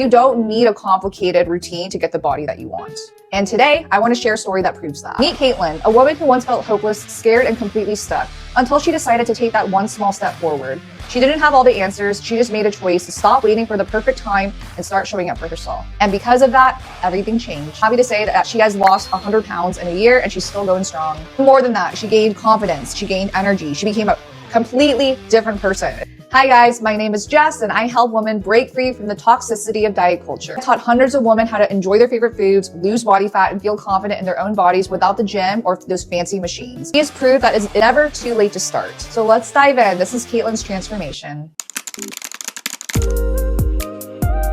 You don't need a complicated routine to get the body that you want. And today, I want to share a story that proves that. Meet Caitlin, a woman who once felt hopeless, scared, and completely stuck, until she decided to take that one small step forward. She didn't have all the answers, she just made a choice to stop waiting for the perfect time and start showing up for herself. And because of that, everything changed. Happy to say that she has lost 100 pounds in a year and she's still going strong. More than that, she gained confidence, she gained energy, she became a completely different person. Hi guys, my name is Jess and I help women break free from the toxicity of diet culture. I taught hundreds of women how to enjoy their favorite foods, lose body fat, and feel confident in their own bodies without the gym or those fancy machines. He has proved that it's never too late to start. So let's dive in. This is Caitlin's transformation.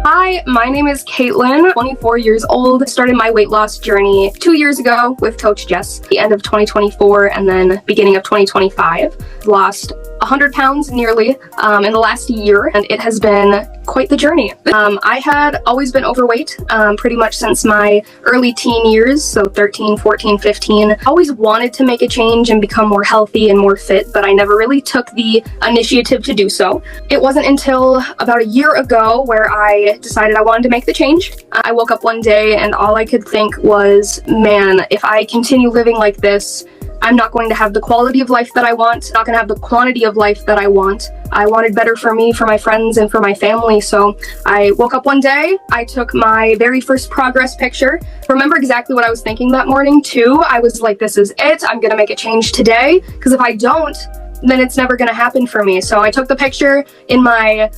Hi, my name is Caitlin, 24 years old. I started my weight loss journey 2 years ago with Coach Jess, the end of 2024 and then beginning of 2025. Lost 100 pounds nearly in the last year, and it has been quite the journey. I had always been overweight pretty much since my early teen years, so 13, 14, 15. Always wanted to make a change and become more healthy and more fit, but I never really took the initiative to do so. It wasn't until about a year ago where I decided I wanted to make the change. I woke up one day and all I could think was, man, if I continue living like this, I'm not going to have the quality of life that I want, not going to have the quantity of life that I want. I wanted better for me, for my friends, and for my family. So I woke up one day, I took my very first progress picture. Remember exactly what I was thinking that morning too. I was like, this is it. I'm going to make a change today, because if I don't, then it's never going to happen for me. So I took the picture in my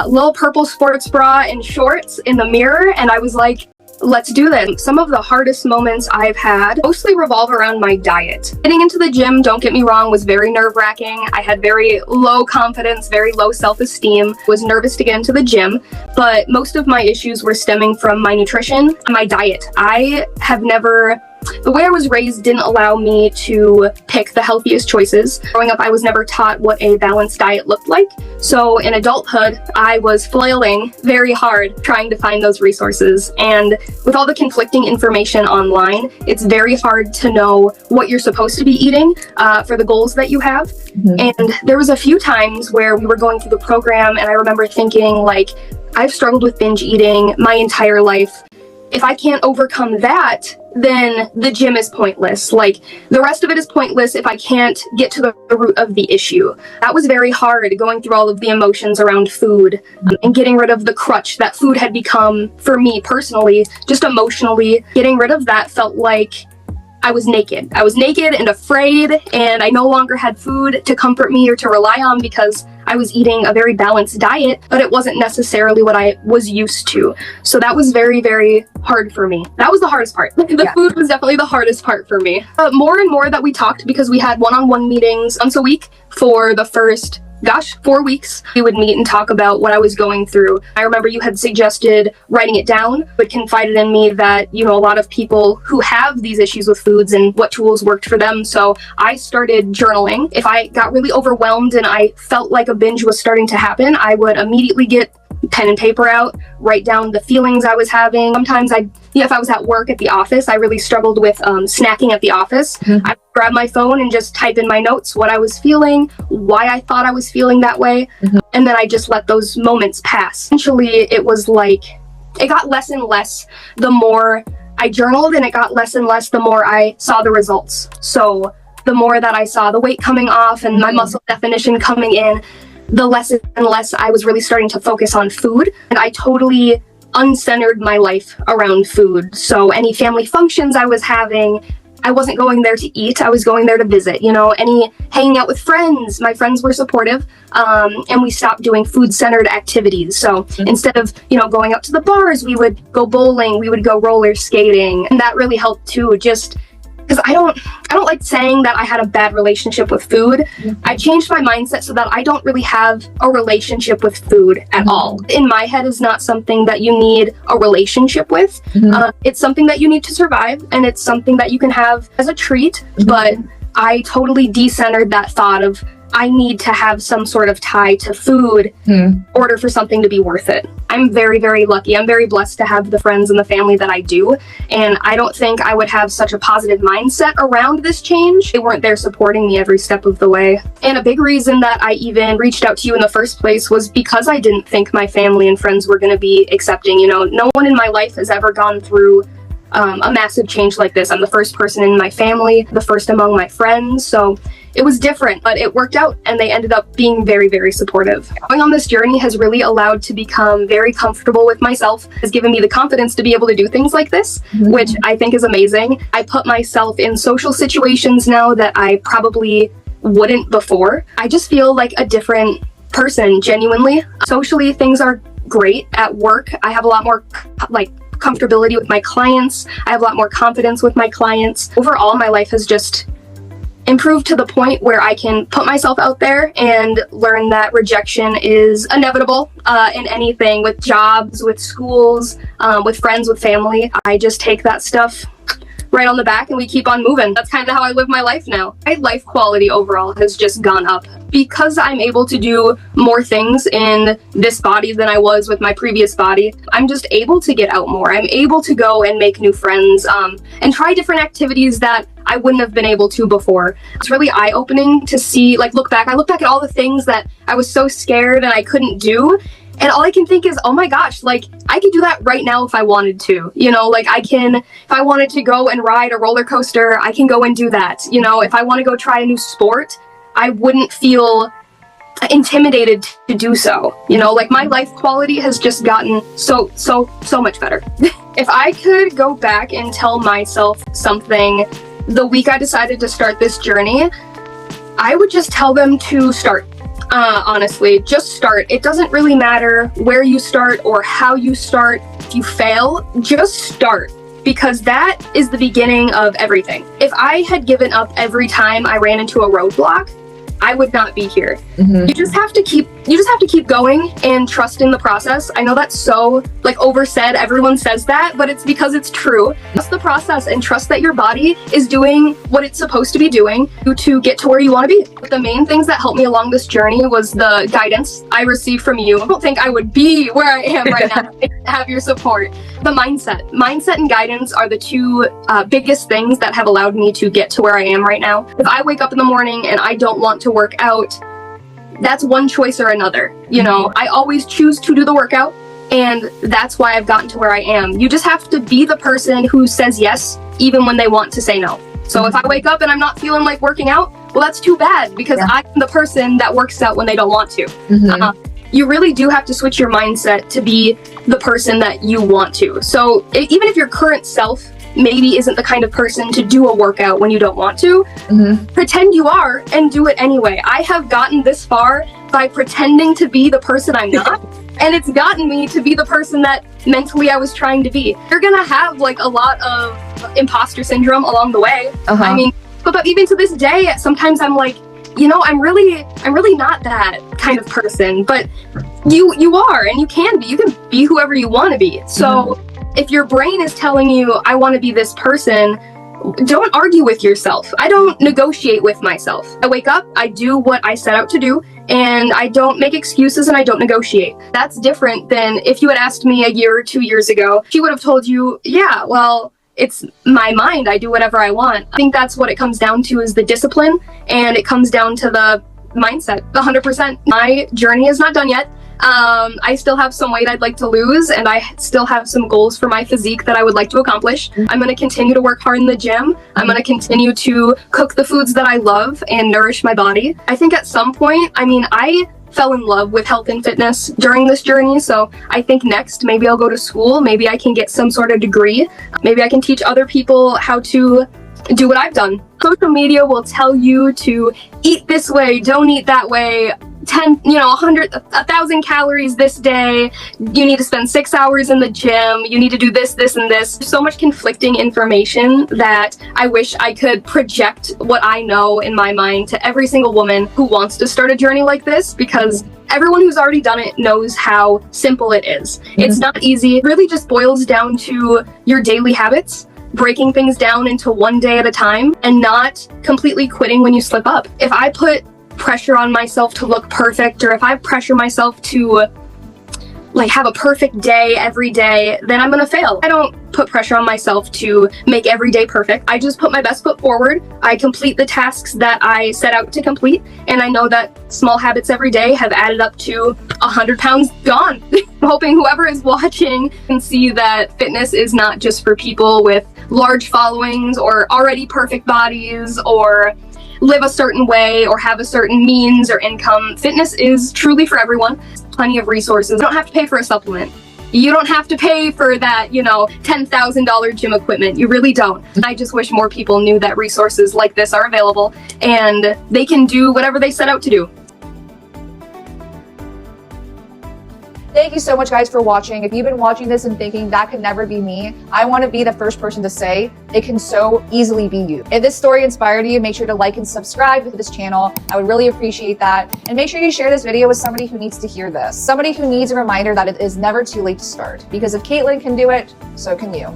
little purple sports bra and shorts in the mirror, and I was like, let's do this. Some of the hardest moments I've had mostly revolve around my diet. Getting into the gym, don't get me wrong, was very nerve-wracking. I had very low confidence, very low self-esteem, was nervous to get into the gym, but most of my issues were stemming from my nutrition and my diet. The way I was raised didn't allow me to pick the healthiest choices. Growing up, I was never taught what a balanced diet looked like. So in adulthood, I was flailing very hard trying to find those resources. And with all the conflicting information online, it's very hard to know what you're supposed to be eating for the goals that you have. And there was a few times where we were going through the program and I remember thinking, like, I've struggled with binge eating my entire life. If I can't overcome that, then the gym is pointless. Like, the rest of it is pointless if I can't get to the root of the issue. That was very hard, going through all of the emotions around food and getting rid of the crutch that food had become for me personally, just emotionally. Getting rid of that felt like I was naked. I was naked and afraid, and I no longer had food to comfort me or to rely on because I was eating a very balanced diet, but it wasn't necessarily what I was used to. So that was very, very hard for me. That was the hardest part. The food was definitely the hardest part for me. But more and more that we talked, because we had one-on-one meetings once a week for the first 4 weeks, we would meet and talk about what I was going through. I remember you had suggested writing it down, but confided in me that, you know, a lot of people who have these issues with foods and what tools worked for them. So I started journaling. If I got really overwhelmed and I felt like a binge was starting to happen, I would immediately get pen and paper out, write down the feelings I was having. Sometimes if I was at work at the office, I really struggled with snacking at the office. I'd grab my phone and just type in my notes what I was feeling, why I thought I was feeling that way, and then I just let those moments pass. Eventually, it was like, it got less and less the more I journaled, and it got less and less the more I saw the results. So the more that I saw the weight coming off and my muscle definition coming in, the less and less I was really starting to focus on food, and I totally uncentered my life around food. So any family functions I was having, I wasn't going there to eat, I was going there to visit. You know, any hanging out with friends, my friends were supportive, and we stopped doing food-centered activities. So instead of, you know, going out to the bars, we would go bowling, we would go roller skating, and that really helped too, just because I don't like saying that I had a bad relationship with food. I changed my mindset so that I don't really have a relationship with food at all. In my head is not something that you need a relationship with. It's something that you need to survive, and it's something that you can have as a treat, but I totally decentered that thought of I need to have some sort of tie to food in order for something to be worth it. I'm very, very lucky. I'm very blessed to have the friends and the family that I do. And I don't think I would have such a positive mindset around this change. They weren't there supporting me every step of the way. And a big reason that I even reached out to you in the first place was because I didn't think my family and friends were going to be accepting. You know, no one in my life has ever gone through a massive change like this. I'm the first person in my family, the first among my friends. So it was different, but it worked out and they ended up being very, very supportive. Going on this journey has really allowed to become very comfortable with myself, has given me the confidence to be able to do things like this, which I think is amazing. I put myself in social situations now that I probably wouldn't before. I just feel like a different person, genuinely. Socially, things are great. At work, I have a lot more comfortability with my clients. I have a lot more confidence with my clients. Overall, my life has just improved to the point where I can put myself out there and learn that rejection is inevitable in anything, with jobs, with schools, with friends, with family. I just take that stuff right on the back and we keep on moving. That's kind of how I live my life now. My life quality overall has just gone up because I'm able to do more things in this body than I was with my previous body. I'm just able to get out more. I'm able to go and make new friends and try different activities that I wouldn't have been able to before. It's really eye-opening to see, look back. I look back at all the things that I was so scared and I couldn't do. And all I can think is, oh my gosh, I could do that right now if I wanted to. You know, if I wanted to go and ride a roller coaster, I can go and do that. You know, if I want to go try a new sport, I wouldn't feel intimidated to do so. You know, my life quality has just gotten so much better. If I could go back and tell myself something the week I decided to start this journey, I would just tell them to start. Honestly, just start. It doesn't really matter where you start or how you start. If you fail, just start, because that is the beginning of everything. If I had given up every time I ran into a roadblock, I would not be here. You just have to keep going and trust in the process. I know that's so oversaid. Everyone says that, but it's because it's true. Trust the process and trust that your body is doing what it's supposed to be doing to get to where you want to be. But the main things that helped me along this journey was the guidance I received from you. I don't think I would be where I am right now if I didn't have your support. The mindset and guidance are the two biggest things that have allowed me to get to where I am right now. If I wake up in the morning and I don't want to work out, that's one choice or another. You know, I always choose to do the workout, and that's why I've gotten to where I am. You just have to be the person who says yes even when they want to say no. So if I wake up and I'm not feeling like working out, well, that's too bad, because I'm the person that works out when they don't want to. You really do have to switch your mindset to be the person that you want to. So even if your current self maybe isn't the kind of person to do a workout when you don't want to, pretend you are and do it anyway. I have gotten this far by pretending to be the person I'm not, and it's gotten me to be the person that mentally I was trying to be. You're gonna have a lot of imposter syndrome along the way. I mean, but even to this day, sometimes I'm like, you know, I'm really not that kind of person, but you are, and you can be whoever you want to be. So if your brain is telling you, I want to be this person, don't argue with yourself. I don't negotiate with myself. I wake up, I do what I set out to do, and I don't make excuses and I don't negotiate. That's different than if you had asked me a year or 2 years ago. She would have told you, yeah, well, it's my mind. I do whatever I want. I think that's what it comes down to, is the discipline, and it comes down to the mindset, 100%. My journey is not done yet. I still have some weight I'd like to lose, and I still have some goals for my physique that I would like to accomplish. I'm going to continue to work hard in the gym. I'm going to continue to cook the foods that I love and nourish my body. I think at some point, I fell in love with health and fitness during this journey, so I think next maybe I'll go to school, maybe I can get some sort of degree, maybe I can teach other people how to do what I've done. Social media will tell you to eat this way, don't eat that way, 100, 1,000 calories this day, you need to spend 6 hours in the gym, you need to do this, this, and this. There's so much conflicting information that I wish I could project what I know in my mind to every single woman who wants to start a journey like this, because everyone who's already done it knows how simple it is. It's not easy. It really just boils down to your daily habits, breaking things down into one day at a time, and not completely quitting when you slip up. If I put pressure on myself to look perfect, or if I pressure myself to like have a perfect day every day, then I'm gonna fail. I don't put pressure on myself to make every day perfect. I just put my best foot forward. I complete the tasks that I set out to complete, and I know that small habits every day have added up to 100 pounds gone. I'm hoping whoever is watching can see that fitness is not just for people with large followings or already perfect bodies or live a certain way or have a certain means or income. Fitness is truly for everyone. Plenty of resources. You don't have to pay for a supplement. You don't have to pay for that, $10,000 gym equipment. You really don't. I just wish more people knew that resources like this are available and they can do whatever they set out to do. Thank you so much, guys, for watching. If you've been watching this and thinking that could never be me, I want to be the first person to say it can so easily be you. If this story inspired you, make sure to like and subscribe to this channel. I would really appreciate that. And make sure you share this video with somebody who needs to hear this. Somebody who needs a reminder that it is never too late to start. Because if Caitlin can do it, so can you.